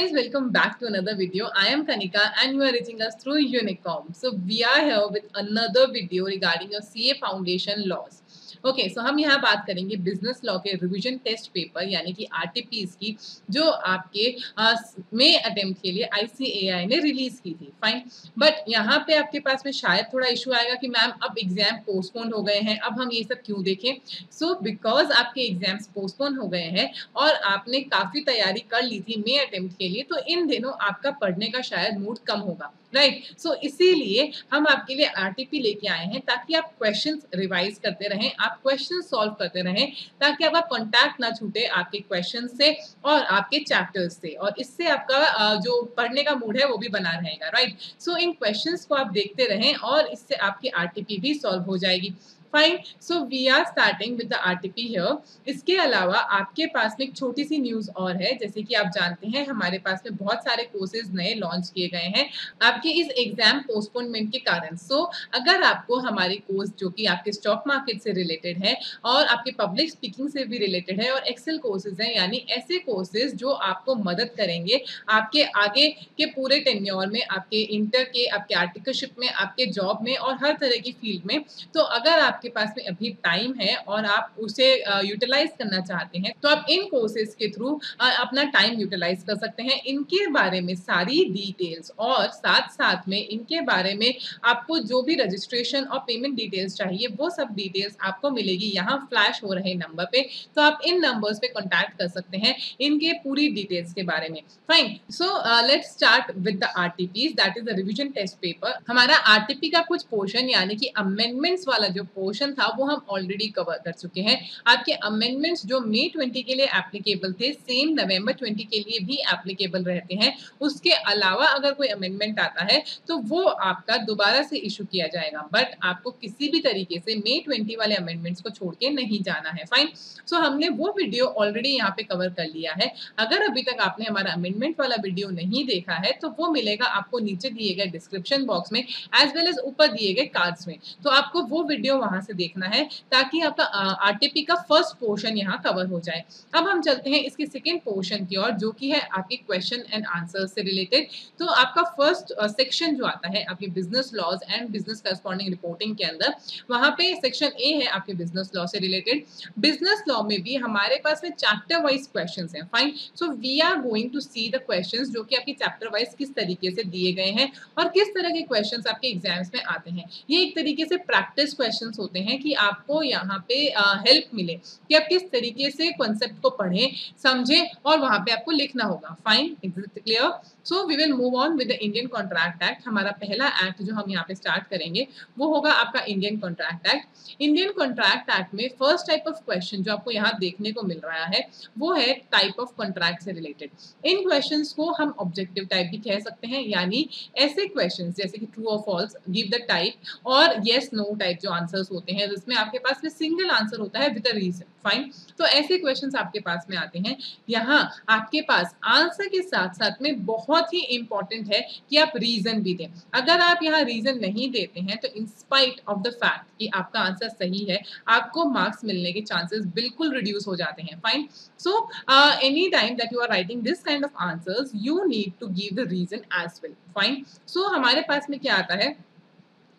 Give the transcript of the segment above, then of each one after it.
guys, welcome back to another video. I am Kanika and you are reaching us through Unicom. So we are here with another video regarding your CA Foundation laws. Okay so हम यहाँ बात करेंगे business law के revision test paper यानी कि RTPs की जो आपके मई अटेम्प्ट के लिए आईसीएआई ने रिलीज की थी. फाइन, बट यहाँ पे आपके पास में शायद थोड़ा इशू आएगा कि मैम अब एग्जाम पोस्टपोन हो गए हैं, अब हम ये सब क्यों देखें. सो बिकॉज आपके एग्जाम्स पोस्टपोन हो गए हैं और आपने काफी तैयारी कर ली थी मई अटेम्प्ट के लिए, तो इन दिनों आपका पढ़ने का शायद मूड कम होगा. राइट, सो इसीलिए हम आपके लिए आरटीपी लेके आए हैं ताकि आप क्वेश्चंस रिवाइज करते रहें, आप क्वेश्चन सॉल्व करते रहें, ताकि आपका कांटेक्ट ना छूटे आपके क्वेश्चन से और आपके चैप्टर्स से, और इससे आपका जो पढ़ने का मूड है वो भी बना रहेगा. राइट, सो इन क्वेश्चंस को आप देखते रहें और इससे आपकी आरटीपी भी सॉल्व हो जाएगी. Fine, so we are starting with the RTP here. इसके अलावा आपके पास में एक छोटी सी न्यूज और है. जैसे कि आप जानते हैं हमारे पास में बहुत सारे कोर्सेज नए लॉन्च किए गए हैं आपके इस एग्जाम पोस्टपोनमेंट के कारण. सो अगर आपको हमारे कोर्स जो कि आपके स्टॉक मार्केट से रिलेटेड है और आपके पब्लिक स्पीकिंग से भी रिलेटेड है और एक्सेल कोर्सेज हैं, यानी ऐसे कोर्सेज जो आपको मदद करेंगे आपके आगे के पूरे टेन्योर में, आपके इंटर के, आपके आर्टिकलशिप में, आपके जॉब में और हर तरह की फील्ड में, तो अगर आपके पास में अभी टाइम है और आप उसे यूटिलाइज करना चाहते हैं तो आप इन कोर्सेज के थ्रू अपना टाइम यूटिलाइज कर सकते हैं. इनके बारे में सारी डिटेल्स और साथ साथ में इनके बारे में आपको जो भी रजिस्ट्रेशन और पेमेंट डिटेल्स चाहिए वो सब डिटेल्स आपको मिलेगी यहाँ फ्लैश हो रहे नंबर पे. तो आप इन नंबर्स पे कॉन्टैक्ट कर सकते हैं इनके पूरी डिटेल्स के बारे में. Fine, so let's start with the RTPs, that is the revision test paper. हमारा आरटीपी का कुछ पोर्शन यानी कि अमेंडमेंट्स वाला जो पोर्शन था वो हम ऑलरेडी कवर कर चुके हैं. आपके अमेंडमेंट्स जो मई 20 के लिए एप्लीकेबल थे सेम नवंबर 20 के लिए भी एप्लीकेबल रहते हैं. उसके अलावा अगर कोई अमेंडमेंट आता है तो वो आपका दोबारा से इशू किया जाएगा, बट आपको किसी भी तरीके से मई 20 वाले अमेंडमेंट्स को छोड़ के नहीं जाना है. फाइन, सो हमने वो वीडियो ऑलरेडी यहाँ पे कवर कर लिया है. अगर अभी तक आपने हमारा अमेंडमेंट वाला वीडियो नहीं देखा है तो वो मिलेगा आपको नीचे दिए गए डिस्क्रिप्शन बॉक्स में एज वेल एज ऊपर दिए गए कार्ड्स में. तो आपको वो वीडियो वहां से देखना है ताकि आपका आरटीपी का फर्स्ट पोर्शन यहाँ कवर हो जाए. अब हम चलते हैं इसके सेकेंड पोर्शन की ओर जो कि है आपके क्वेश्चन एंड आंसर से रिलेटेड. तो आपका फर्स्ट सेक्शन जो आता है आपके business laws and business corresponding reporting के अंदर, वहां पे सेक्शन ए है आपके बिजनेस लॉ से रिलेटेड. बिजनेस लॉ में भी हमारे पास में चैप्टर वाइज क्वेश्चंस हैं. Fine, so we are going to see the questions जो कि आपके चैप्टर वाइज किस तरीके से दिए गए हैं और किस तरह के क्वेश्चंस आपके एग्जाम्स में आते हैं. ये एक तरीके से प्रैक्टिस क्वेश्चंस होते हैं कि आपको यहाँ पे हेल्प मिले कि आप किस तरीके से कॉन्सेप्ट को पढ़ें, समझें और वहां पे आपको लिखना होगा. Fine, clear. So we will move on with the Indian contract act. हमारा पहला एक्ट जो हम यहाँ पे स्टार्ट करेंगे वो होगा आपका Indian contract act. Indian contract act में फर्स्ट टाइप ऑफ क्वेश्चन जो आपको यहाँ देखने को मिल रहा है वो है टाइप ऑफ कॉन्ट्रैक्ट से रिलेटेड. इन क्वेश्चंस को हम ऑब्जेक्टिव टाइप भी कह सकते हैं, यानी ऐसे क्वेश्चंस जैसे कि ट्रू और फॉल्स, गिव द टाइप और यस नो टाइप जो आंसर्स होते हैं जिसमें आपके पास में सिंगल आंसर होता है विद अ रीजन. फाइन, तो ऐसे क्वेश्चंस आपके पास में आते हैं. यहाँ आपके पास आंसर के साथ साथ में बहुत ही इंपॉर्टेंट है कि आप रीजन भी दें. अगर आप यहाँ रीजन नहीं देते हैं तो in spite of the fact कि आपका आंसर सही है आपको मार्क्स मिलने के चांसेस बिल्कुल रिड्यूस हो जाते हैं. Fine, so any time that you are writing this kind of answers you need to give the reason as well. Fine, so हमारे पास में क्या आता है.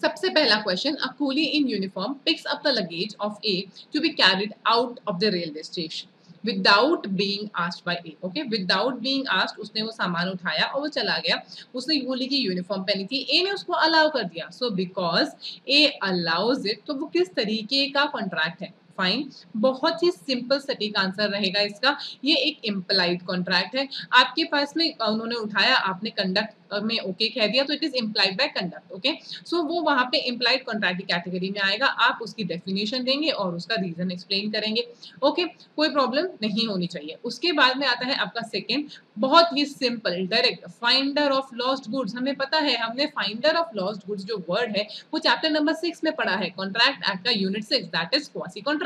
सबसे पहला question, a coolie in uniform picks up the luggage of A to be carried out of the railway station without being asked by A. Okay, without being asked उसने वो सामान उठाया और वो चला गया. उसने कूली की यूनिफॉर्म पहनी थी, ए ने उसको अलाउ कर दिया. So because A allows it, तो वो किस तरीके का कॉन्ट्रैक्ट है. फाइन, बहुत ही सिंपल सटीक आंसर रहेगा इसका. ये एक इम्प्लाइड कॉन्ट्रैक्ट है. आपके पास में उन्होंने उठाया, आपने कंडक्ट में ओके कह दिया तो it is implied by conduct. Okay, so वो वहां पे इम्प्लाइड कॉन्ट्रैक्ट की कैटेगरी में आएगा. आप उसकी डेफिनेशन देंगे और उसका रीजन एक्सप्लेन करेंगे. ओके, कोई प्रॉब्लम नहीं होनी चाहिए. उसके बाद में आता है आपका सेकंड, बहुत ही simple direct, finder of lost goods. हमें पता है, हमने फाइंडर ऑफ लॉस्ट गुड्स जो वर्ड है वो चैप्टर नंबर 6 में पढ़ा है, कॉन्ट्रैक्ट एक्ट का unit 6, that is quasi contract.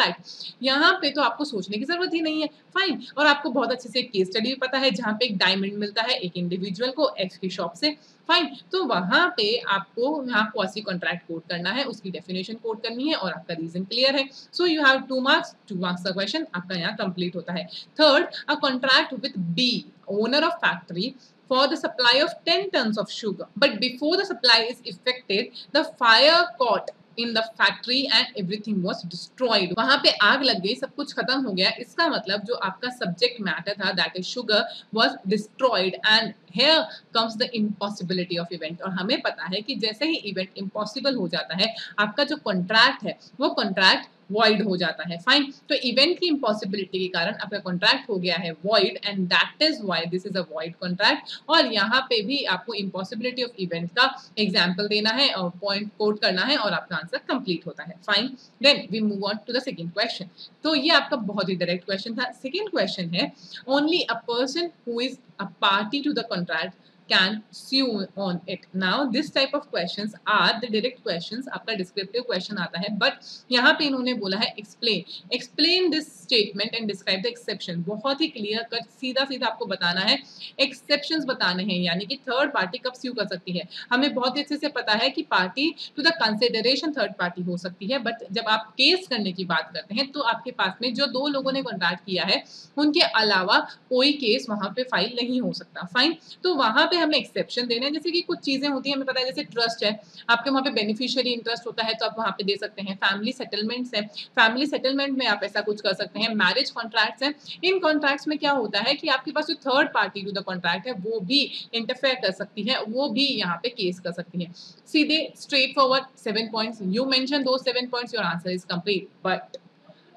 यहाँ पे तो आपको सोचने की जरूरत ही नहीं है. फाइन, और आपको बहुत अच्छे से केस स्टडी भी पता है जहाँ पे एक डायमंड मिलता है एक इंडिविजुअल को एक्स की शॉप से. फाइन, तो वहां पे आपको यहाँ क्वासी कॉन्ट्रैक्ट कोड करना है, उसकी डेफिनेशन कोड करनी है और आपका रीजन क्लियर है. So you have 2 marks. 2 marks का क्वेश्चन आपका यहाँ कंप्लीट होता है. Third, a contract with B owner of factory for the supply of 10 tons of sugar. But before the supply is effected, the fire caught in the factory and everything was destroyed. वहां पे आग लग गई, सब कुछ खत्म हो गया. इसका मतलब जो आपका सब्जेक्ट मैटर था, that is sugar, was destroyed. And here comes the impossibility of event. और हमें पता है कि जैसे ही इवेंट इम्पॉसिबल हो जाता है, आपका जो कॉन्ट्रैक्ट है वो कॉन्ट्रैक्ट वॉइड हो जाता है. फाइन. तो इवेंट की इम्पॉसिबिलिटी के कारण आपका कॉन्ट्रैक्ट हो गया है void, and that is why this is a void contract. और यहाँ पे भी आपको इम्पॉसिबिलिटी ऑफ इवेंट का एग्जाम्पल देना है और पॉइंट कोट करना है और आपका आंसर कंप्लीट होता है. Fine. Then we move on to the second question. तो ये आपका बहुत ही डायरेक्ट क्वेश्चन था. सेकंड क्वेश्चन है, only a person who is a party to the contract can sue on it. Now this type of questions are the direct questions. आपका descriptive question आता है, but यहाँ पे इन्होंने बोला है explain this statement and describe the exception. बहुत ही clear cut सीधा सीधा आपको बताना है, exceptions बताने हैं. यानी कि थर्ड पार्टी कब sue कर सकती है. हमें बहुत अच्छे से पता है कि party to the consideration third party हो सकती है, बट जब आप केस करने की बात करते हैं तो आपके पास में जो दो लोगों ने कॉन्ट्रैक्ट किया है उनके अलावा कोई केस वहां पे फाइल नहीं हो सकता. फाइन. तो वहां पे हमें एक्सेप्शन देने हैं. जैसे कि कुछ चीजें होती हैं, हमें पता है, जैसे ट्रस्ट है, आपके वहां पे बेनिफिशियरी इंटरेस्ट होता है तो आप वहां पे दे सकते हैं. फैमिली सेटलमेंट्स है, फैमिली सेटलमेंट में आप ऐसा कुछ कर सकते हैं. मैरिज कॉन्ट्रैक्ट्स हैं, इन कॉन्ट्रैक्ट्स में क्या होता है कि आपके पास जो third party to the contract है वो भी इंटरफेयर कर सकती है, वो भी यहाँ पे केस कर सकती है. सीधे straight forward 7 points. You mention दो 7 points, your answer is complete. But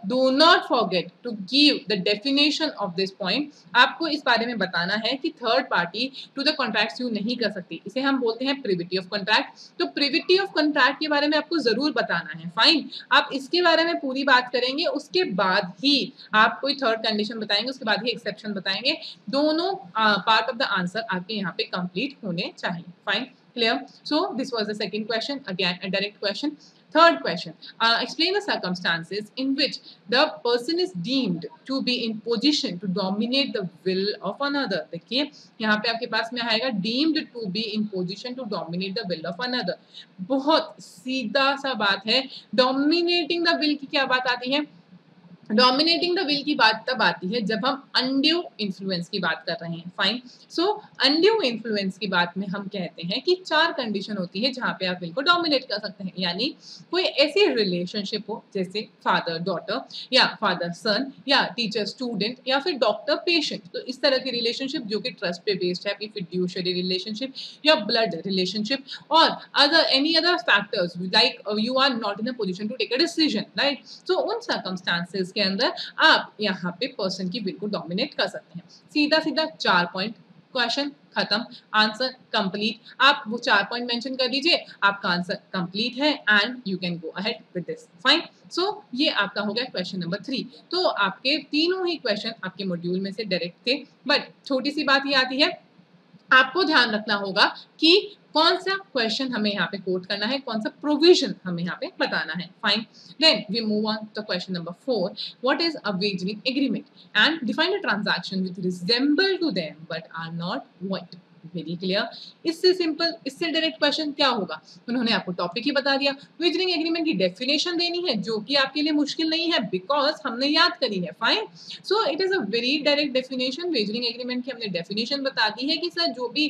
do not forget to give the definition of this point. आपको इस बारे में बताना है कि third party to the contract sue नहीं कर सकती. इसे हम बोलते हैं प्रिविटी ऑफ कॉन्ट्रैक्ट. तो प्रिविटी ऑफ कॉन्ट्रैक्ट के बारे में आपको जरूर बताना है. फाइन. आप इसके बारे में पूरी बात करेंगे, उसके बाद ही आप कोई थर्ड कंडीशन बताएंगे, उसके बाद ही एक्सेप्शन बताएंगे. दोनों पार्ट ऑफ द आंसर आपके यहाँ पे कंप्लीट होने चाहिए. Fine. Clear? So this was the second question. Again, a direct question. Third question. Explain the circumstances in which the person is deemed to be in position to dominate the will of another. देखिए यहाँ पे आपके पास में आएगा deemed to be in position to dominate the will of another. बहुत सीधा सा बात है. Dominating the will की क्या बात आती है? डोमिनेटिंग द विल की बात तब आती है जब हम अनड्यू इन्फ्लुएंस की बात कर रहे हैं. फाइन. सो अनड्यू इन्फ्लुएंस की बात में हम कहते हैं कि 4 कंडीशन होती है जहां पे आप विल को डोमिनेट कर सकते हैं. यानी कोई ऐसी रिलेशनशिप हो जैसे फादर डॉटर या फादर सन या टीचर स्टूडेंट या फिर डॉक्टर पेशेंट. तो इस तरह की रिलेशनशिप जो कि ट्रस्ट पे बेस्ड है, आपकी फिड्यूशियरी रिलेशनशिप या ब्लड रिलेशनशिप और other any other factors like you are not in a position to take a decision. Right. So उन सर्कमस्टांसेस के अंदर आप यहाँ पे पर्सन की विल को डोमिनेट कर सकते हैं. सीधा सीधा 4 पॉइंट. क्वेश्चन खत्म, आंसर कंप्लीट. आप वो 4 पॉइंट मेंशन कर दीजिए, आपका आंसर कंप्लीट है and you can go ahead with this. Fine. So ये आपका हो गया क्वेश्चन नंबर 3. तो आपके तीनों ही क्वेश्चन आपके मॉड्यूल में से डायरेक्ट थे, बट छोटी सी बात ये आती है, आपको ध्यान रखना होगा कि कौन सा क्वेश्चन हमें यहाँ पे कोट करना है, कौन सा प्रोविजन हमें यहाँ पे बताना है. Fine. Then we move on to question number 4. What is a wagering agreement and define a transaction which resemble to them but are not what. Very clear. इससे सिंपल, इससे डायरेक्ट क्वेश्चन क्या होगा? उन्होंने आपको टॉपिक ही बता दिया. Wagering agreement की definition देनी है जो कि आपके लिए मुश्किल नहीं है बिकॉज हमने याद करी है. Fine. So it is a very direct definition. Wagering agreement की हमने डेफिनेशन बता दी है कि सर जो भी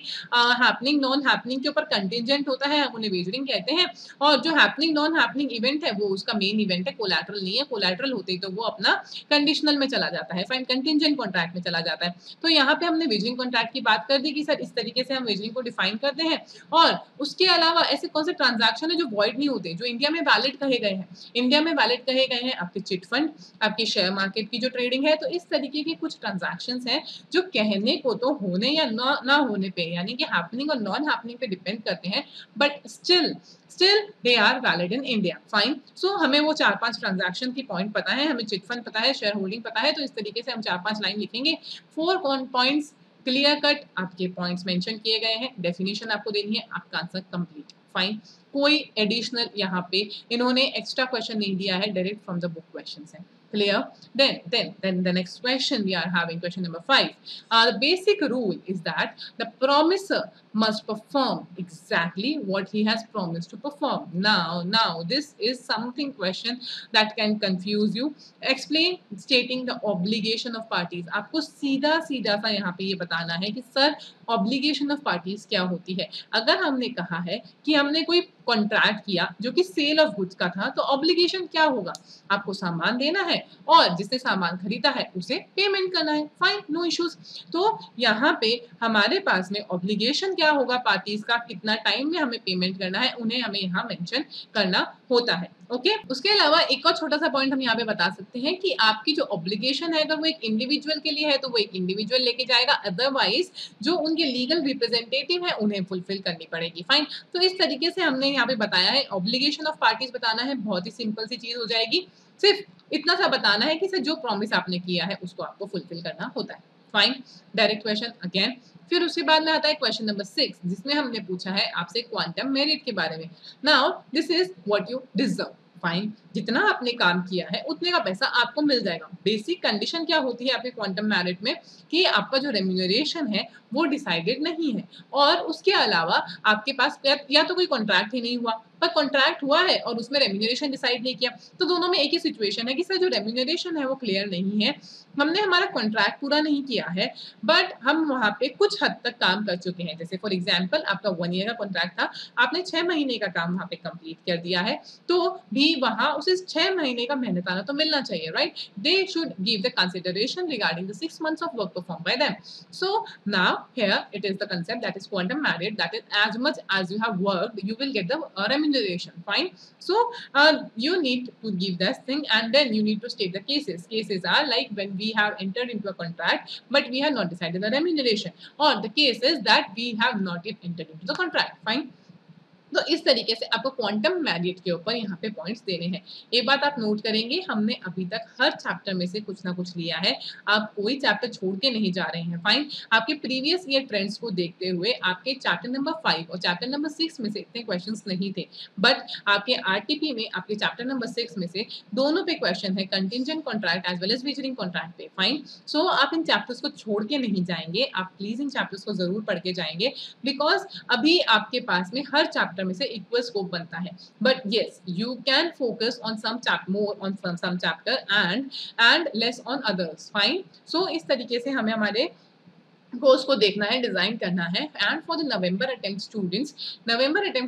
हैपनिंग नॉन हैपनिंग के ऊपर कंटिजेंट होता है हम उन्हें वेजरिंग कहते हैं, और जो हैपनिंग नॉन हैपनिंग इवेंट है वो उसका मेन इवेंट है, कोलैटरल नहीं है. कोलैटरल होते ही तो वो अपना कंडीशनल में चला जाता है. फाइन. कंटिजेंट कॉन्ट्रैक्ट में चला जाता है. तो यहाँ पे हमने वेजरिंग कॉन्ट्रैक्ट की बात कर दी कि सर इस तरीके से हम वेजरिंग को डिफाइन करते हैं. और उसके अलावा ऐसे कौन से ट्रांजैक्शन है जो वॉइड नहीं होते, जो इंडिया में वैलिड कहे गए हैं. इंडिया में वैलिड कहे गए हैं आपके चिट फंड, आपकी शेयर मार्केट की जो ट्रेडिंग है. तो इस तरीके के कुछ ट्रांजैक्शंस हैं जो कहने को तो होने या ना होने पे, यानी कि हैपनिंग और नॉन हैपनिंग पे डिपेंड करते हैं, but still they are valid in India. Fine. So हमें वो 4-5 ट्रांजैक्शन की पॉइंट पता है, हमें चिट फंड पता है, शेयर होल्डिंग पता है. तो इस तरीके से हम 4-5 लाइन लिखेंगे. 4 पॉइंट्स क्लियर कट आपके पॉइंट्स मेंशन किए गए हैं. डेफिनेशन आपको देनी है, आपका आंसर कंप्लीट. फाइन. कोई एडिशनल यहाँ पे इन्होंने एक्स्ट्रा क्वेश्चन नहीं दिया है, direct from the book questions है. Clear? Then the next question we are having, question number 5. The basic rule is that the promiser must perform exactly what he has promised to perform. Now this is something question that can confuse you. Explain stating the obligation of parties. आपको सीधा सीधा सा यहाँ पे ये बताना है कि सर ऑब्लिगेशन ऑफ पार्टीज क्या होती है। अगर हमने कहा है कि हमने कोई कॉन्ट्रैक्ट किया जो कि सेल ऑफ गुड्स का था, तो ऑब्लिगेशन क्या होगा? आपको सामान देना है और जिसने सामान खरीदा है उसे पेमेंट करना है। Fine, no issues. तो यहाँ पे हमारे पास में ऑब्लिगेशन क्या होगा पार्टीज का, कितना टाइम में हमें पेमेंट करना है, उन्हें हमें यहाँ मेंशन करना होता है। ओके, उसके अलावा एक और छोटा सा पॉइंट हम यहाँ पे बता सकते हैं कि आपकी जो ऑब्लिगेशन है अगर वो एक इंडिविजुअल के लिए है तो वो एक इंडिविजुअल लेके जाएगा, अदरवाइज जो उनके लीगल रिप्रेजेंटेटिव है उन्हें फुलफिल करनी पड़ेगी। फाइन, तो इस तरीके से हमने यहाँ पे बताया है। ऑब्लिगेशन ऑफ पार्टीज बताना है, बहुत ही सिंपल सी चीज हो जाएगी। सिर्फ इतना सा बताना है कि सर जो प्रॉमिस आपने किया है उसको आपको फुलफिल करना होता है। Fine, direct question again. फिर उसके बाद में आता है क्वेश्चन नंबर 6, जिसमें हमने पूछा है आपसे क्वांटम मेरिट के बारे में। Now this is what you deserve. Fine, जितना आपने काम किया है उतने का पैसा आपको मिल जाएगा। बेसिक कंडीशन क्या होती है आपके क्वांटम मेरिट में कि आपका जो रेम्यूनरेशन है वो डिसाइडेड नहीं है, और उसके अलावा आपके पास या तो कोई कॉन्ट्रैक्ट ही नहीं हुआ, पर कॉन्ट्रैक्ट हुआ है और उसमें रेम्यूनरेशन डिसाइड नहीं किया, तो दोनों में एक ही सिचुएशन है कि सर जो रेम्यूनरेशन है वो क्लियर नहीं है, हमने हमारा कॉन्ट्रैक्ट पूरा नहीं किया है, बट हम वहाँ पे कुछ हद तक काम कर चुके हैं। जैसे फॉर एग्जाम्पल आपका 1 ईयर का कॉन्ट्रैक्ट था, आपने 6 महीने का काम वहाँ पे कंप्लीट कर दिया है, तो भी वहाँ उसे 6 महीने का मेहनताना तो मिलना चाहिए, right? They should give the consideration regarding the 6 months of work performed by them. So now here it is the concept that is quantum merit, that is as much as you have worked you will get the remuneration. Fine, so you need to give this thing and then you need to state the cases are like when we have entered into a contract but we have not decided the remuneration, or the case is that we have not yet entered into the contract. Fine, तो इस तरीके से आपको quantum merit के ऊपर यहाँ पे points देने हैं। एक बात आप नोट करेंगे, हमने अभी तक हर चैप्टर में से कुछ ना कुछ लिया है, आप कोई चैप्टर छोड़ के नहीं जा रहे हैं। फाइन, आपके प्रीवियस ईयर ट्रेंड्स को देखते हुए आपके चैप्टर नंबर 5 और चैप्टर नंबर 6 में से इतने क्वेश्चंस नहीं थे, बट आपके आरटीपी में आपके चैप्टर नंबर 6 में से दोनों पे क्वेश्चन है, contingent contract as well as futuring contract पे। फाइन, सो आप इन चैप्टर्स को छोड़ के नहीं जाएंगे, आप प्लीज इन चैप्टर्स को जरूर पढ़ के जाएंगे, बिकॉज अभी आपके पास में हर चैप्टर में से इक्वल स्कोप बनता है। But yes, you can focus on some chapter, more on some chapter and less on others. Fine, so इस तरीके से हमें हमारे कोर्स को देखना है, डिजाइन करना है। And for the November attempt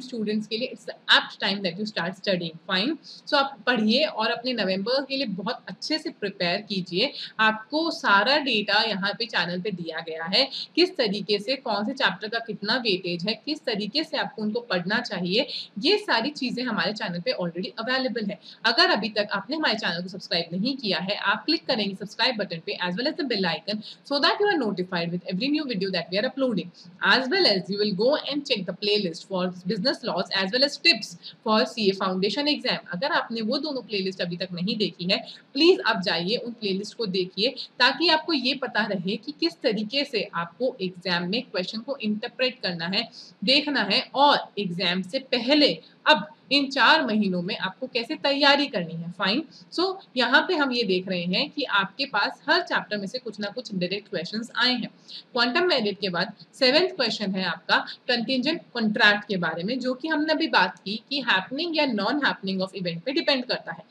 students के लिए it's apt time that you start studying. Fine, so आप पढ़िए और अपने नवंबर के लिए बहुत अच्छे से प्रिपेयर कीजिए। आपको सारा डेटा यहाँ पे चैनल पे दिया गया है, किस तरीके से कौन से चैप्टर का कितना वेटेज है, किस तरीके से आपको उनको पढ़ना चाहिए, ये सारी चीजें हमारे चैनल पे ऑलरेडी अवेलेबल है। अगर अभी तक आपने हमारे चैनल को सब्सक्राइब नहीं किया है, आप क्लिक करेंगे सब्सक्राइब बटन पे as well as the bell icon, so that you are notified with every new video that we are uploading, as well as you will go and check the playlist for business laws as well as tips for CA foundation exam। अगर आपने वो दोनों playlist अभी तक नहीं देखी है, please आप जाइए उन प्लेलिस्ट को देखिए, ताकि आपको ये पता रहे कि किस तरीके से आपको एग्जाम में क्वेश्चन को इंटरप्रेट करना है, देखना है, और एग्जाम से पहले अब इन 4 महीनों में आपको कैसे तैयारी करनी है। फाइन, सो यहाँ पे हम ये देख रहे हैं कि आपके पास हर चैप्टर में से कुछ ना कुछ डायरेक्ट क्वेश्चंस आए हैं। क्वांटम मेरिट के बाद 7th क्वेश्चन है आपका कंटिंजेंट कॉन्ट्रैक्ट के बारे में, जो कि हमने अभी बात की कि हैपनिंग या नॉन हैपनिंग ऑफ इवेंट पे डिपेंड करता है।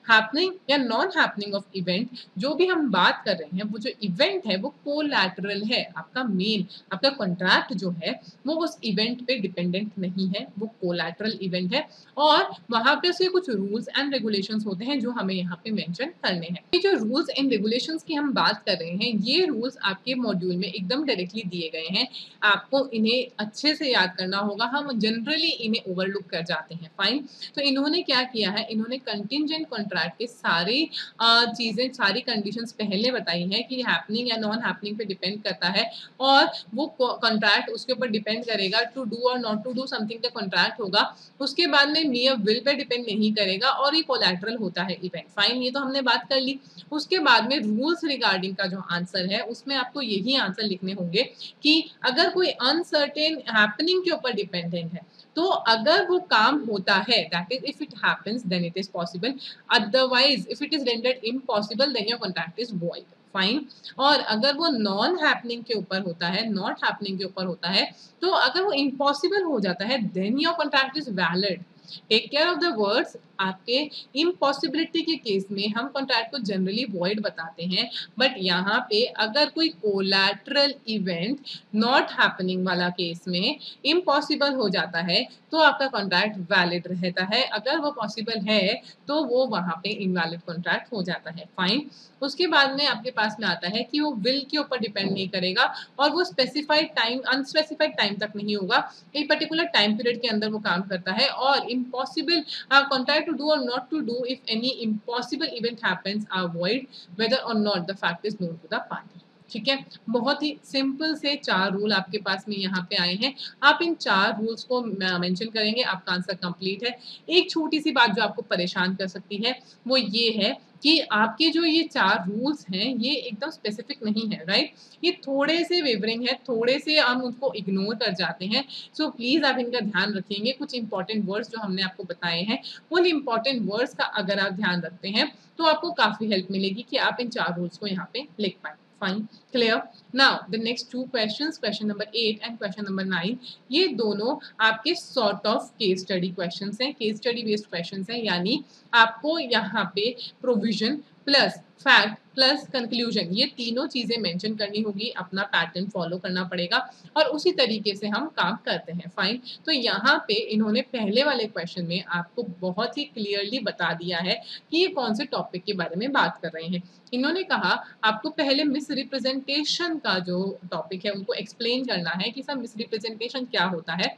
हैपनिंग या नॉन हैपनिंग ऑफ इवेंट, जो भी हम बात कर रहे हैं, वो जो इवेंट है वो कोलैटरल है। आपका मेन, आपका कॉन्ट्रैक्ट जो है वो उस इवेंट पे डिपेंडेंट नहीं है, वो कोलैटरल इवेंट है, और वहां पे से कुछ रूल्स एंड रेगुलेशंस होते हैं जो हमें यहाँ पे मेंशन करने हैं। ये जो रूल्स एंड रेगुलेशंस की हम बात कर रहे हैं, ये रूल्स आपके मॉड्यूल में एकदम डायरेक्टली दिए गए हैं, आपको इन्हें अच्छे से याद करना होगा। हम जनरली इन्हें ओवरलुक कर जाते हैं। फाइन, तो इन्होंने क्या किया है, इन्होंने कंटिंजेंट कॉन्ट्रैक्ट के सारी चीजें, सारी कंडीशंस पहले बताई हैं कि हैपनिंग या नॉन हैपनिंग पे डिपेंड करता है, और वो कॉन्ट्रैक्ट उसके ऊपर डिपेंड करेगा, टू डू और नॉट टू डू समथिंग का कॉन्ट्रैक्ट होगा, उसके बाद में मियर विल पे डिपेंड नहीं करेगा, और ये कोलैटरल होता है इवेंट। फाइन, ये तो हमने बात कर ली। उसके बाद में रूल्स रिगार्डिंग का जो आंसर है उसमें आपको यही आंसर लिखने होंगे कि अगर कोई अनसर्टेन हैपनिंग के ऊपर डिपेंडेंट है तो अगर वो काम होता है, that is if it happens then it is possible, otherwise if it is rendered impossible then your contract is void. Fine. और अगर वो नॉन हैपनिंग के ऊपर होता है, नॉट हैपनिंग के ऊपर होता है, तो अगर वो इम्पॉसिबल हो जाता है then your contract is valid. Take care of the words. आपके इम्पॉसिबिलिटी के केस में हम कॉन्ट्रैक्ट को जनरली वॉइड बताते हैं, बट यहाँ पे अगर कोई कोलैटरल इवेंट नॉट हैपनिंग वाला केस में इम्पॉसिबल हो जाता है तो आपका कॉन्ट्रैक्ट वैलिड रहता है। अगर वो पॉसिबल है तो वो वहाँ पे इनवैलिड कॉन्ट्रैक्ट हो जाता है। फाइन। उसके बाद में आपके पास में आता है कि वो विल के ऊपर डिपेंड नहीं करेगा और वो स्पेसिफाइड टाइम अनस्पेसिफाइड टाइम तक नहीं होगा, एक पर्टिकुलर टाइम पीरियड के अंदर वो काम करता है। और इम्पॉसिबल कॉन्ट्रैक्ट टू डू और not to do if any impossible event happens are void whether और not the fact is known to the party. ठीक है। बहुत ही सिंपल से 4 रूल आपके पास में यहाँ पे आए हैं। आप इन 4 रूल्स को मेंशन करेंगे, आपका आंसर कंप्लीट है। एक छोटी सी बात जो आपको परेशान कर सकती है वो ये है कि आपके जो ये 4 रूल्स हैं ये एकदम स्पेसिफिक नहीं है, राइट? ये थोड़े से वेवरिंग है, थोड़े से हम उनको इग्नोर कर जाते हैं। सो प्लीज़ आप इनका ध्यान रखेंगे। कुछ इंपॉर्टेंट वर्ड्स जो हमने आपको बताए हैं उन इंपॉर्टेंट वर्ड्स का अगर आप ध्यान रखते हैं तो आपको काफ़ी हेल्प मिलेगी कि आप इन 4 रूल्स को यहाँ पे लिख पाएँ। Fine, clear? Now the next 2 questions, question number 8 and question number 9, ये दोनों आपके sort of case study questions हैं, केस स्टडी बेस्ड क्वेश्चंस हैं। यानी आपको यहाँ पे provision plus fact plus conclusion ये तीनों चीजें मेंशन करनी होगी, अपना पैटर्न फॉलो करना पड़ेगा और उसी तरीके से हम काम करते हैं। फाइन। तो यहाँ पे इन्होंने पहले वाले क्वेश्चन में आपको बहुत ही क्लियरली बता दिया है कि ये कौन से टॉपिक के बारे में बात कर रहे हैं। इन्होंने कहा आपको पहले मिस रिप्रेजेंटेशन का जो टॉपिक है उनको एक्सप्लेन करना है कि सब मिस रिप्रेजेंटेशन क्या होता है।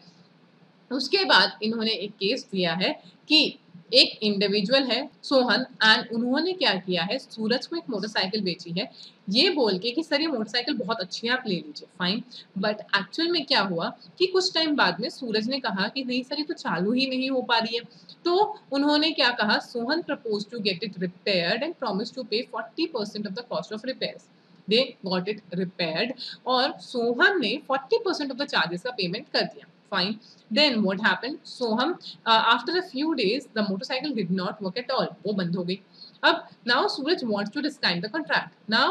उसके बाद इन्होंने एक केस दिया है कि एक इंडिविजुअल है सोहन एंड उन्होंने क्या किया है, सूरज को एक मोटरसाइकिल बेची है ये बोल के कि सर ये मोटरसाइकिल बहुत अच्छी है आप ले लीजिए। फाइन। बट एक्चुअल में क्या हुआ कि कुछ टाइम बाद में सूरज ने कहा कि नहीं सर ये तो चालू ही नहीं हो पा रही है। तो उन्होंने क्या कहा, Sohan propose to get it repaired and promise to pay 40% off the cost of repairs. They got it repaired और सोहन ने 40% ऑफ द चार्जेस का पेमेंट कर दिया। Fine. Then what happened? Soham, after a few days, the motorcycle did not work at all. वो बंद हो गई। अब now Suraj wants to rescind the contract. Now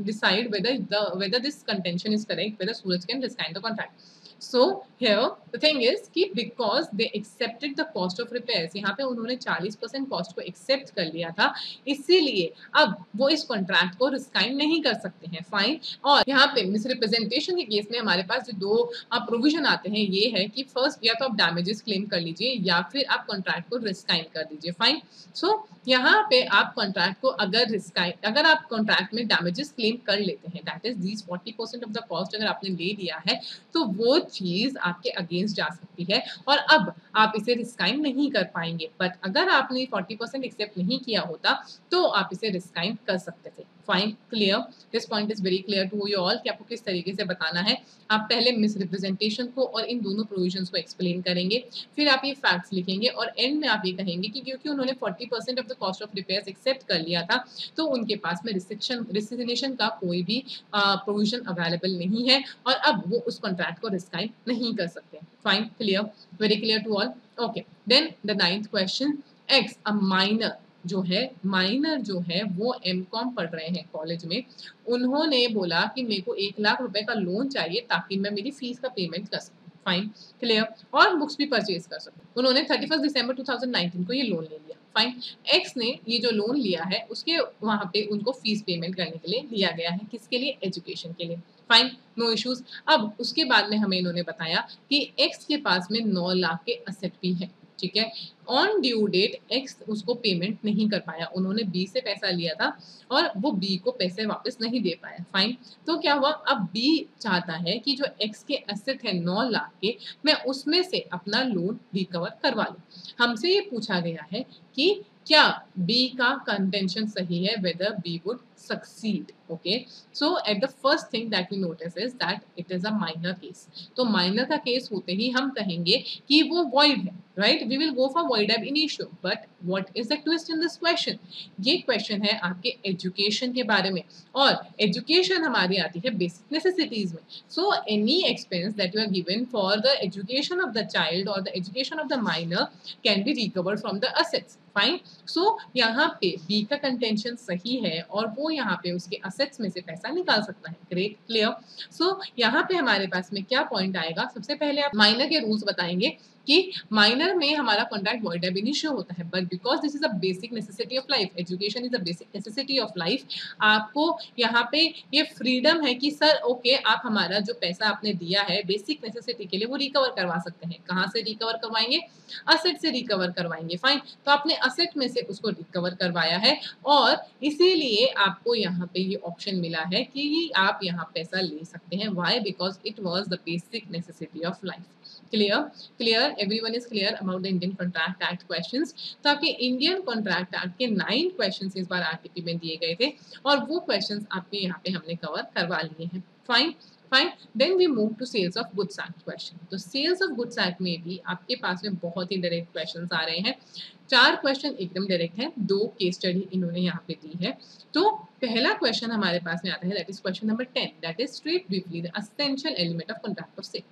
decide whether this contention is correct, whether Suraj can rescind the contract. So here the thing is कि because they accepted the cost of repairs, यहाँ पे उन्होंने 40% cost को accept कर लिया था, इसीलिए अब वो इस कॉन्ट्रैक्ट को रिस्काइंड नहीं कर सकते हैं। फाइन। और यहाँ पे मिसरिप्रेजेंटेशन के केस में हमारे पास जो 2 प्रोविजन आते हैं ये है कि फर्स्ट या तो आप डैमेजेस क्लेम कर लीजिए या फिर आप कॉन्ट्रैक्ट को रिस्काइंड कर दीजिए। फाइन। सो यहाँ पे आप कॉन्ट्रैक्ट को अगर आप कॉन्ट्रैक्ट में डैमेजेस क्लेम कर लेते हैं, that is these 40% off the cost अगर आपने ले लिया है तो वो चीज आपके अगेंस्ट जा सकती है और अब आप इसे रिस्काइंड नहीं कर पाएंगे। बट अगर आपने 40% एक्सेप्ट नहीं किया होता तो आप इसे रिस्काइंड कर सकते थे। Fine, clear? This point is very clear to you all कि आपको किस तरीके से बताना है। आप पहले मिसरिप्रेजेंटेशन को और इन दोनों प्रोविजंस को एक्सप्लेन करेंगे, फिर आप ये फैक्ट्स लिखेंगे और एंड में आप ये कहेंगे कि क्योंकि उन्होंने 40% off the cost of repairs accept कर लिया था तो उनके पास में रिसिग्नेशन का कोई भी प्रोविजन अवेलेबल नहीं है और अब वो उस कॉन्ट्रैक्ट को रिस्काइंड नहीं कर सकते। Fine, clear? Very clear to all? Okay. Then the 9th question, X a minor जो है वो एमकॉम पढ़ रहे हैं कॉलेज में, उन्होंने बोला कि मेरे को 1 लाख रुपए का लोन चाहिए ताकि मैं मेरी फीस का पेमेंट कर सकूं। Fine, clear? और बुक्स भी परचेज कर सकूं। उन्होंने 31 दिसंबर 2019 को ये लोन ले लिया। फाइन। एक्स ने ये जो लोन लिया है उसके वहां पे उनको फीस पेमेंट करने के लिए दिया गया है, किसके लिए? एजुकेशन के लिए। Fine, no issues. अब उसके बाद में हमें इन्होंने बताया कि एक्स के पास में 9 लाख के असेट भी है। ठीक है। ऑन ड्यू डेट एक्स उसको पेमेंट नहीं कर पाया, उन्होंने बी से पैसा लिया था और वो बी को पैसे वापस नहीं दे पाया। फाइन। तो क्या हुआ, अब बी चाहता है कि जो एक्स के एसेट है 9 लाख के, मैं उसमें से अपना लोन रिकवर करवा लूं। हमसे ये पूछा गया है कि क्या बी का कंटेंशन सही है, whether B would succeed. Okay, so at the first thing that we notice is that it is a minor case. तो minor का case होते ही हम कहेंगे कि वो void है, right? We will go for void ab initio. But what is the twist in this question? ये question है आपके education के बारे में, और education हमारी आती है basic necessities में. So any expense that you are given for the education of the child or the education of the minor can be recovered from the assets. Fine. So यहाँ पे बी का contention सही है और वो यहाँ पे उसके असेट्स में से पैसा निकाल सकता है. Great, clear. सो यहाँ पे हमारे पास में क्या पॉइंट आएगा? सबसे पहले आप माइनर के रूल्स बताएंगे कि माइनर में हमारा कॉन्ट्रैक्ट वॉइड ab initio होता है, but because this is a basic necessity of life, education is a basic necessity of life, आपको यहाँ पे ये फ्रीडम है कि सर ओके आप हमारा जो पैसा आपने दिया है बेसिक नेसेसिटी के लिए वो रिकवर करवा सकते हैं. कहाँ से रिकवर करवाएंगे? असेट से रिकवर करवाएंगे. फाइन. तो आपने असेट में से उसको रिकवर करवाया है और इसीलिए आपको यहाँ पे ये ऑप्शन मिला है कि आप यहाँ पैसा ले सकते हैं. Why? Because it was the basic necessity of life. Clear? Clear? Everyone is clear about the Indian contract act questions? तो आपके इंडियन कॉन्ट्रैक्ट एक्ट के 9 क्वेश्चंस इस बार आरटीपी में दिए गए थे और वो क्वेश्चंस आपके यहाँ पे हमने कवर करवा लिए हैं. Fine. Fine. Then we move to Sales of Goods Act question. तो सेल्स ऑफ गुड्स एक्ट में भी आपके पास में बहुत ही डायरेक्ट क्वेश्चंस आ रहे हैं. 4 क्वेश्चन एकदम डायरेक्ट हैं, 2 केस स्टडी इन्होंने यहाँ पे दी है. तो पहला क्वेश्चन हमारे पास में आता है, that is question number 10, that is state briefly the essential element of contract of sale.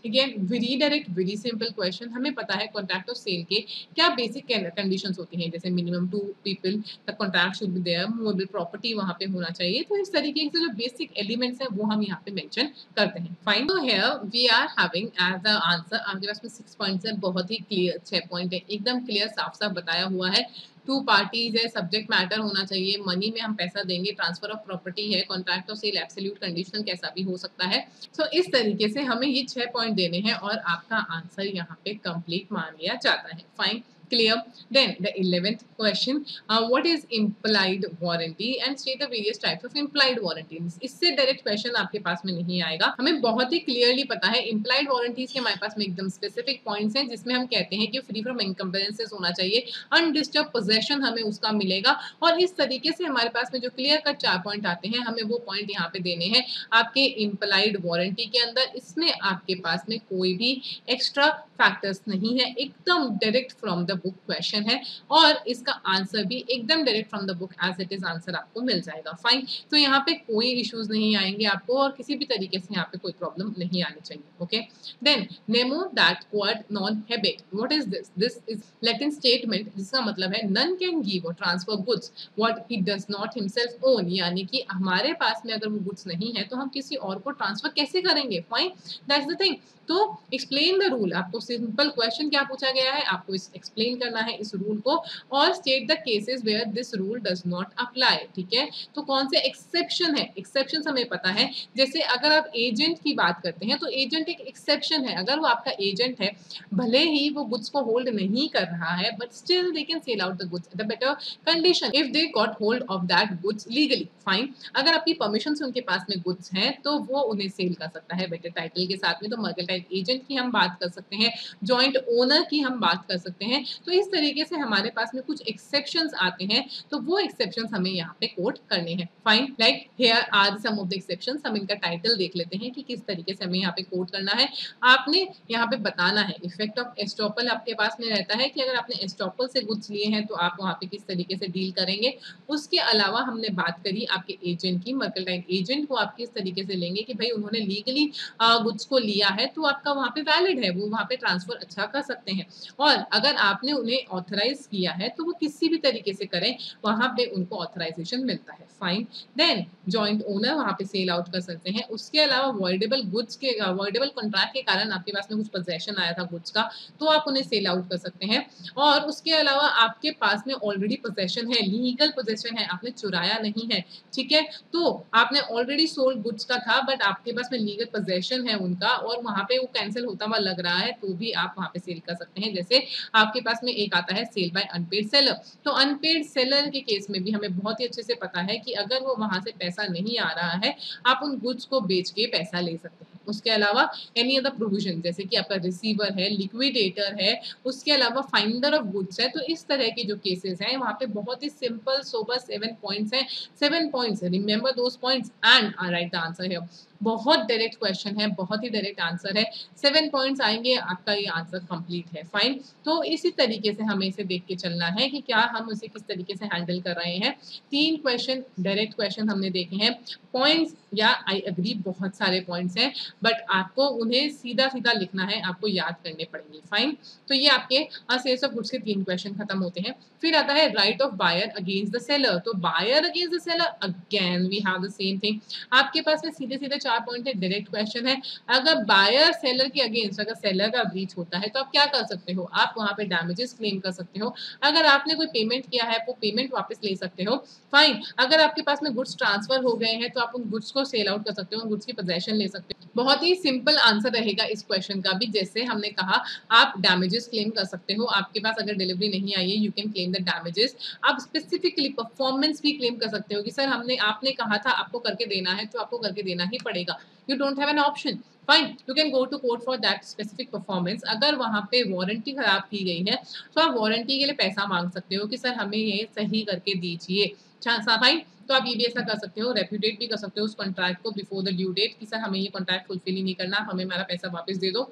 Again very direct, very simple question. हमें पता है कॉन्ट्रैक्ट ऑफ सेल के क्या बेसिक कंडीशंस होती हैं, जैसे minimum 2 people, the contract should be there, movable property वहां पे होना चाहिए. तो इस तरीके से जो बेसिक एलिमेंट्स हैं वो हम यहाँ पे मेंशन करते हैं. फाइन. तो here we are having as the answer, आपके पास में 6 पॉइंट्स है, बहुत ही क्लियर 6 पॉइंट है, एकदम क्लियर साफ साफ बताया हुआ है. 2 पार्टीज है, सब्जेक्ट मैटर होना चाहिए, मनी में हम पैसा देंगे, ट्रांसफर ऑफ प्रॉपर्टी है, contract of sale absolute conditional कैसा भी हो सकता है. सो इस तरीके से हमें ये 6 पॉइंट देने हैं और आपका आंसर यहाँ पे कंप्लीट मान लिया जाता है. Fine. Clear? Then the 11th question, what is implied warranty and state the various types of implied warranties. इससे डायरेक्ट क्वेश्चन आपके पास में नहीं आएगा. हमें बहुत ही क्लियरली पता है implied warranties के हमारे पास में एकदम स्पेसिफिक पॉइंट्स हैं जिसमें हम कहते हैं कि फ्री फ्रॉम इनकम्बेंसेस होना चाहिए, अनडिस्टर्ब पोजेशन हमें उसका मिलेगा, और इस तरीके से हमारे पास में जो क्लियर कट 4 पॉइंट आते हैं हमें वो पॉइंट यहाँ पे देने हैं आपके implied warranty के अंदर. इसमें आपके पास में कोई भी एक्स्ट्रा फैक्टर्स नहीं है, एकदम direct from the book question है और इसका आंसर भी एकदम direct from the book as it is answer आपको मिल जाएगा. फाइन. तो यहाँ पे कोई इश्यूज नहीं आएंगे आपको और किसी भी तरीके से यहाँ पे कोई प्रॉब्लम नहीं आनी चाहिए. Okay. Then nemo dat quod non habet. What is this? This is Latin statement जिसका मतलब है नन कैन गिव और transfer goods what he does not himself own. यानी कि हमारे पास में अगर वो गुड्स नहीं है तो हम किसी और को ट्रांसफर कैसे करेंगे. फाइन. That's the thing. तो एक्सप्लेन द रूल. आपको सिंपल क्वेश्चन क्या पूछा गया है, आपको इस एक्सप्लेन करना है इस रूल को, और state the cases where this rule does not apply. ठीक है. तो कौन से एक्सेप्शन है? एक्सेप्शन हमें पता है, जैसे अगर आप एजेंट की बात करते हैं तो एजेंट एक एक्सेप्शन है. अगर वो आपका एजेंट है, भले ही वो गुड्स को होल्ड नहीं कर रहा है, but still they can sell out the goods at a better condition if they got hold of that goods legally. Fine. अगर आपकी परमिशन से उनके पास में गुड्स हैं तो वो उन्हें सेल कर सकता है बेटर टाइटल के साथ में. तो मर्केंटाइल एजेंट की हम बात कर सकते हैं, जॉइंट ओनर की हम बात कर सकते हैं. तो इस तरीके से हमारे पास में कुछ एक्सेप्शंस आते हैं, तो वो एक्सेप्शंस हमें यहाँ पे कोट करने हैं. Fine. Like here are some of the exceptions. हम इनका टाइटल देख लेते हैं कि किस तरीके से हमें यहाँ पे कोट करना है. आपने यहाँ पे बताना है इफेक्ट ऑफ एस्टॉपल आपके पास में रहता है कि अगर आपने एस्टॉपल से गुड्स लिए हैं तो आप वहाँ पे किस तरीके से डील करेंगे. उसके अलावा हमने बात करी आपके एजेंट की. मर्केंटाइल एजेंट को आप किस तरीके से लेंगे कि भाई उन्होंने लीगली गुड्स को लिया है तो आपका वहाँ पे वैलिड है, वो वहाँ पे ट्रांसफर अच्छा कर सकते हैं. और अगर आपने उन्हें ऑथराइज किया है तो वो किसी भी तरीके से करें, वहाँ पे उनको ऑथराइजेशन मिलता है. फाइन. देन जॉइंट ओनर वहाँ पे सेल आउट कर सकते हैं. उसके अलावा वॉइडेबल गुड्स के वॉइडेबल कॉन्ट्रैक्ट के कारण आपके पास में कुछ पोजेशन आया था गुड्स का, तो आप उन्हें सेल आउट कर सकते हैं. और उसके अलावा आपके पास में ऑलरेडी पोजेशन है, लीगल पोजेशन है, आपने चुराया नहीं है. ठीक है. तो आपने ऑलरेडी सोल्ड गुड्स का था बट आपके पास में लीगल पोजेशन है उनका और वहाँ पे वो कैंसिल होता हुआ लग रहा है, तो भी आप वहाँ पे सेल कर सकते हैं. जैसे आपके पास में एक आता है सेल बाय अनपेड सेलर. तो अनपेड सेलर के केस में भी हमें बहुत ही अच्छे से पता है कि अगर वो वहाँ से पैसा नहीं आ रहा है, आप उन गुड्स को बेच के पैसा ले सकते हैं. उसके अलावा एनी अदर प्रोविजन जैसे कि आपका रिसीवर है, लिक्विडेटर है, उसके अलावा फाइंडर ऑफ गुड्स है। तो इस तरह के जो केसेस हैं वहाँ पे बहुत ही सिंपल सोबर 7 पॉइंट्स हैं। 7 points, remember those points and right the answer है। बहुत डायरेक्ट क्वेश्चन है, बहुत ही डायरेक्ट आंसर है। 7 पॉइंट्स आएंगे, आपका ये आंसर कंप्लीट है। फाइन। तो इसी तरीके से हमें इसे देख के चलना है कि क्या हम उसे किस तरीके से हैंडल कर रहे हैं। 3 क्वेश्चन डायरेक्ट क्वेश्चन हमने देखे हैं। पॉइंट्स या आई एग्री बहुत सारे पॉइंट्स हैं, बट आपको उन्हें सीधा सीधा लिखना है, आपको याद करने पड़ेंगे। फाइन। तो ये आपके सेल्स ऑफ गुड्स के 3 क्वेश्चन खत्म होते हैं। फिर आता है right of buyer against the seller. तो buyer against the seller, again we have the same thing. आपके पास में सीधे सीधे 4 पॉइंट है, डायरेक्ट क्वेश्चन है। अगर बायर सेलर के अगेंस्ट, अगर सेलर का ब्रीच होता है तो आप क्या कर सकते हो, आप वहां पे डैमेजेस क्लेम कर सकते हो। अगर आपने कोई पेमेंट किया है वो पेमेंट वापस ले सकते हो। फाइन। अगर आपके पास में गुड्स ट्रांसफर हो गए हैं तो आप उन गुड्स को सेल आउट कर सकते हो, उन गुड्स की पोजेशन ले सकते हो। बहुत ही सिंपल आंसर रहेगा इस क्वेश्चन का भी। जैसे हमने कहा, आप डैमेजेस क्लेम कर सकते हो, आपके पास अगर डिलीवरी नहीं आई है, you can claim the damages. आप स्पेसिफिकली परफॉर्मेंस भी क्लेम कर सकते हो कि सर आपने कहा था आपको करके देना है तो आपको करके देना ही पड़ेगा। You don't have an option. Fine. You can go to court for that specific performance. अगर वहां पे वारंटी खराब की गई है तो आप वारंटी के लिए पैसा मांग सकते हो कि सर हमें ये सही करके दीजिए। फाइन। तो आप ये भी ऐसा कर सकते हो, रेप्यूटेट भी कर सकते हो उस कॉन्ट्रैक्ट को बिफोर द ड्यू डेट कि सर हमें ये कॉन्ट्रैक्ट फुलफिल ही नहीं करना, हमें हमारा पैसा वापस दे दो।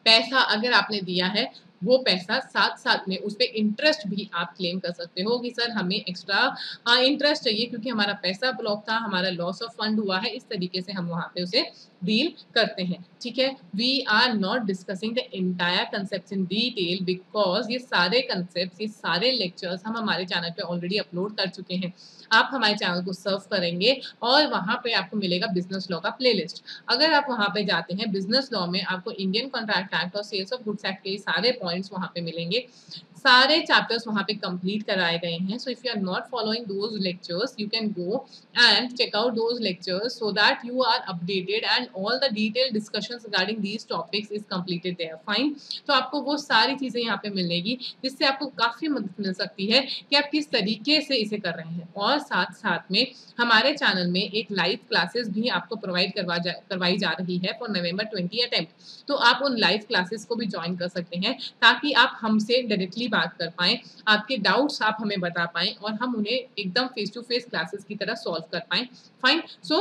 पैसा अगर आपने दिया है, वो पैसा साथ-साथ में उस पे इंटरेस्ट भी आप क्लेम कर सकते हो कि सर हमें एक्स्ट्रा इंटरेस्ट चाहिए क्योंकि हमारा पैसा ब्लॉक था, हमारा लॉस ऑफ फंड हुआ है। इस तरीके से हम वहाँ पे उसे डील करते हैं। ठीक है? We are not discussing the entire concepts in detail because ये सारे कांसेप्ट्स, ये सारे लेक्चर्स हम हमारे चैनल पे ऑलरेडी अपलोड कर चुके हैं। आप हमारे चैनल को सर्फ करेंगे और वहाँ पे आपको मिलेगा बिज़नेस लॉ का प्लेलिस्ट। अगर आप वहाँ पे जाते हैं, बिज़नेस लॉ में आपको इंडियन कॉन्ट्रैक्ट एक्ट और सेल्स ऑफ गुड्स एक्ट के सारे पॉइंट्स वहाँ पे मिलेंगे। सारे चैप्टर्स वहाँ पे कंप्लीट कराए गए हैं। So if you are not following those lectures, you can go and check out those lectures so that you are updated and all the detailed discussions regarding these topics is completed there. Fine. तो आपको वो सारी चीज़ें यहाँ पे मिलेगी जिससे आपको काफ़ी मदद मिल सकती है कि आप किस तरीके से इसे कर रहे हैं। और साथ साथ में हमारे चैनल में एक लाइव क्लासेस भी आपको प्रोवाइड करवाई जा रही है फॉर नवंबर 20 अटेम्प्ट। तो आप उन लाइव क्लासेस को भी ज्वाइन कर सकते हैं ताकि आप हमसे डायरेक्टली बात कर पाएँ, आपके डाउट्स आप हमें बता पाएँ और हम उन्हें एकदम फेस टू फेस क्लासेस की तरह सॉल्व कर पाएँ। फाइन। सो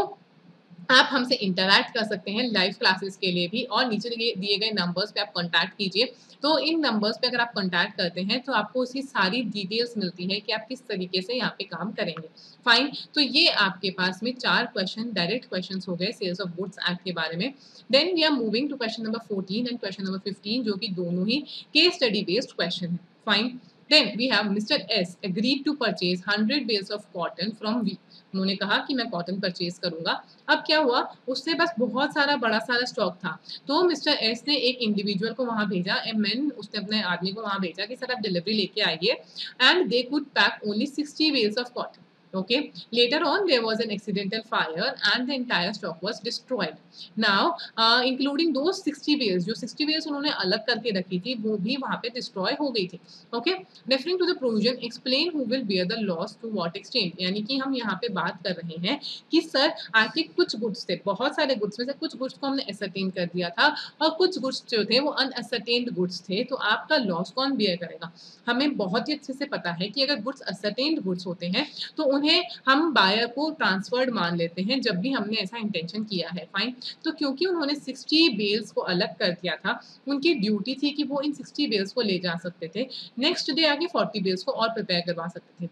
आप हमसे इंटरैक्ट कर सकते हैं लाइव क्लासेस के लिए भी और नीचे दिए गए नंबर्स पे आप कॉन्टैक्ट कीजिए। तो इन नंबर्स पे अगर आप कॉन्टैक्ट करते हैं तो आपको उसकी सारी डिटेल्स मिलती है कि आप किस तरीके से यहाँ पे काम करेंगे। फाइन। तो ये आपके पास में 4 क्वेश्चन डायरेक्ट क्वेश्चंस हो गए सेल्स ऑफ गुड्स एक्ट के बारे में। Then we are moving to question number 14 and question number 15 जो कि दोनों ही केस स्टडी बेस्ड क्वेश्चन है। Fine. Then we have Mr. S agreed to purchase 100 bales of cotton from V. उन्होंने कहा कि मैं कॉटन परचेज करूंगा। अब क्या हुआ, उससे बस बहुत सारा बड़ा सारा स्टॉक था। तो मिस्टर एस ने एक इंडिविजुअल को वहां भेजा, उसने अपने आदमी को वहां भेजा कि सर आप डिलीवरी लेके आइए and they could pack only 60 bales of cotton. Okay. Later on, there was an accidental fire and the entire stock was destroyed. Now, including those 60 bales, जो 60 bales उन्होंने अलग करके रखी थी, वो भी वहाँ पे destroy हो गई थी. Okay. Referring to the provision, explain who will bear the loss to what extent. यानी कि हम यहाँ पे बात कर रहे हैं कि सर आपके कुछ गुड्स थे, बहुत सारे गुड्स में से कुछ गुड्स को हमने असरटेन कर दिया था और कुछ गुड्स जो थे वो अनअसरटेन्ड गुड्स थे। तो आपका लॉस कौन बियर करेगा? हमें बहुत ही अच्छे से पता है कि अगर गुड्स असरटेन्ड गुड्स होते हैं तो उन्हें हम बायर को ट्रांसफर्ड मान लेते हैं जब भी हमने ऐसा इंटेंशन किया है। फाइन। तो क्योंकि उन्होंने 60 बेल्स को अलग कर दिया था, उनकी ड्यूटी थी कि वो इन 60 बेल्स को ले जा सकते थे, नेक्स्ट डे आके 40 बेल्स को और प्रिपेयर करवा सकते थे।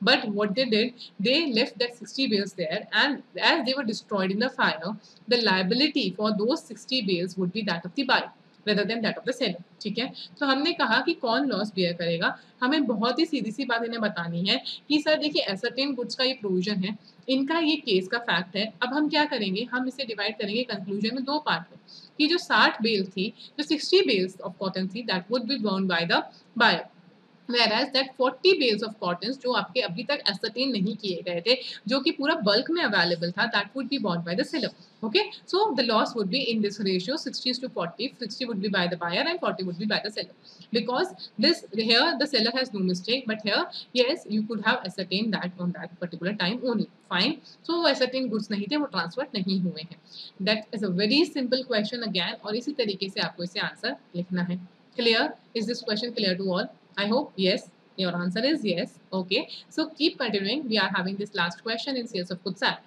But what they did, they left that 60 bales there and as they were destroyed in the fire, the liability for those 60 bales would be that of the buyer rather than that of the seller. ठीक है? तो हमने कहा कि कौन loss bear करेगा। हमें बहुत ही सीधी सी बात इन्हें बतानी है कि सर देखिए असर्टेन गुड्स का ये प्रोविजन है, इनका ये केस का फैक्ट है। अब हम क्या करेंगे, हम इसे डिवाइड करेंगे कंक्लूजन में 2 पार्ट में कि जो 60 बेल थी, जो 60 बेल्स ऑफ कॉटन थी that would be borne by the buyer whereas that 40 bales of cottons जो आपके अभी तक ascertain नहीं किए गए थे, जो कि पूरा bulk में available था, that would be bought by the seller. Okay, so the loss would be in this ratio 60:40. 60 would be by the buyer and 40 would be by the seller, because this here the seller has no mistake, but here yes you could have ascertained that on that particular time only. Fine. So वो ascertained goods नहीं थे, वो transfer नहीं हुए हैं. That is a very simple question again, और इसी तरीके से आपको इसे आंसर लिखना है. Clear? Is this question clear to all? I hope yes. Your answer is yes. Okay. So keep continuing. We are having this last question in sales of goods act.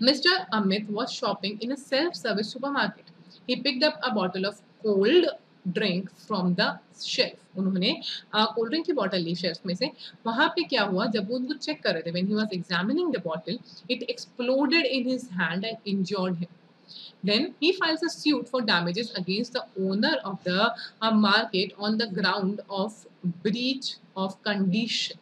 Mr. Amit was shopping in a self-service supermarket. He picked up a bottle of cold drink from the shelf. उन्होंने cold drink की bottle ली shelf में से. वहाँ पे क्या हुआ, जब वो उनको चेक कर रहे थे, when he was examining the bottle, it exploded in his hand and injured him. Then he files a suit for damages against the owner of the market on the ground of breach of condition.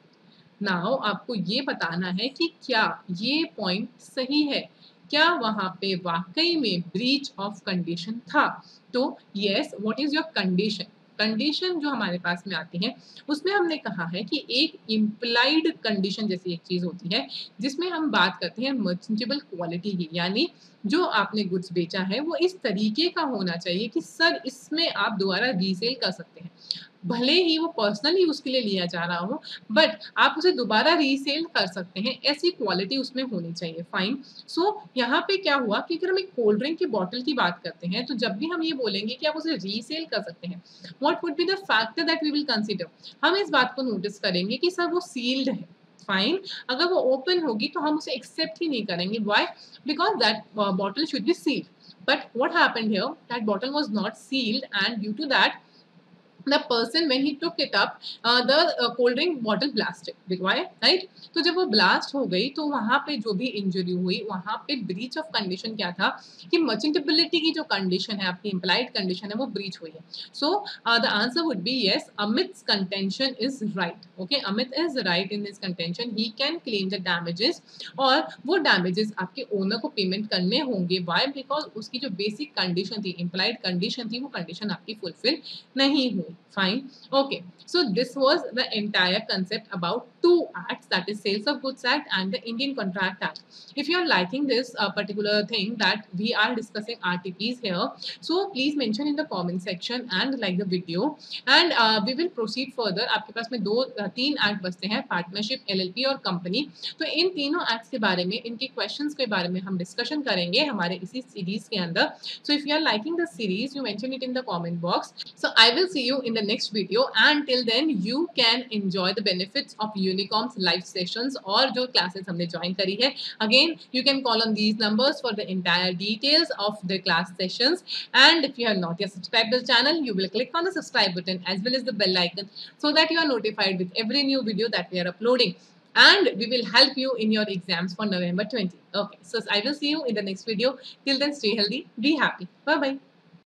Now आपको ये बताना है कि क्या ये point सही है, क्या वहाँ पे वाकई में ब्रीच ऑफ कंडीशन था. तो yes, what is your condition. Condition जो हमारे पास में आती है उसमें हमने कहा है कि एक इम्प्लाइड कंडीशन जैसी एक चीज होती है जिसमें हम बात करते हैं मर्चेंटेबल क्वालिटी की, यानी जो आपने गुड्स बेचा है वो इस तरीके का होना चाहिए कि सर इसमें आप दोबारा रीसेल कर सकते हैं. भले ही वो पर्सनल यूज के लिए लिया जा रहा हो, बट आप उसे दोबारा रीसेल कर सकते हैं, ऐसी क्वालिटी उसमें होनी चाहिए. फाइन. सो यहाँ पे क्या हुआ कि अगर हम एक कोल्ड ड्रिंक की बॉटल की बात करते हैं तो जब भी हम ये बोलेंगे कि आप उसे रीसेल कर सकते हैं, what would be the factor that we will consider. हम इस बात को नोटिस करेंगे कि सर वो सील्ड है. फाइन. अगर वो ओपन होगी तो हम उसे एक्सेप्ट ही नहीं करेंगे. Why? Because that bottle should be sealed. But what happened here, that bottle was not sealed and due to that the person when he took it up the cold drink bottle blasted. Why? Right? तो जब वो blast हो गई तो वहाँ पे जो भी इंजरी हुई वहाँ पे breach of condition क्या था कि merchantability की जो condition है, आपकी implied condition है, वो breach हुई है. So the answer would be yes. Amit's contention is right. Okay, Amit is right in his contention. He can claim the damages और वो damages आपके owner को payment करने होंगे. Why? Because उसकी जो basic condition थी, implied condition थी, वो condition आपकी fulfill नहीं हुई. Fine. Okay, so this was the entire concept about two acts, that is Sales of Goods Act and the Indian Contract Act. If you are liking this particular thing that we are discussing RTPs here, so please mention in the comment section and like the video, and we will proceed further. आपके पास में तीन act बचते हैं, partnership, LLP और company. तो इन तीनों acts के बारे में, इनके क्वेश्चंस के बारे में हम डिस्कशन करेंगे हमारे इसी सीरीज के अंदर. So if you are liking the series, you mention it in the comment box. So I will see you in the next video, and till then you can enjoy the benefits of Unicom's live sessions और जो classes हमने join करी है. Again, you can call on these numbers for the entire details of the class sessions, and if you have not yet subscribed to the channel, you will click on the subscribe button as well as the bell icon so that you are notified with every new video that we are uploading, and we will help you in your exams for November 20. Okay, so I will see you in the next video. Till then, stay healthy, be happy. Bye bye.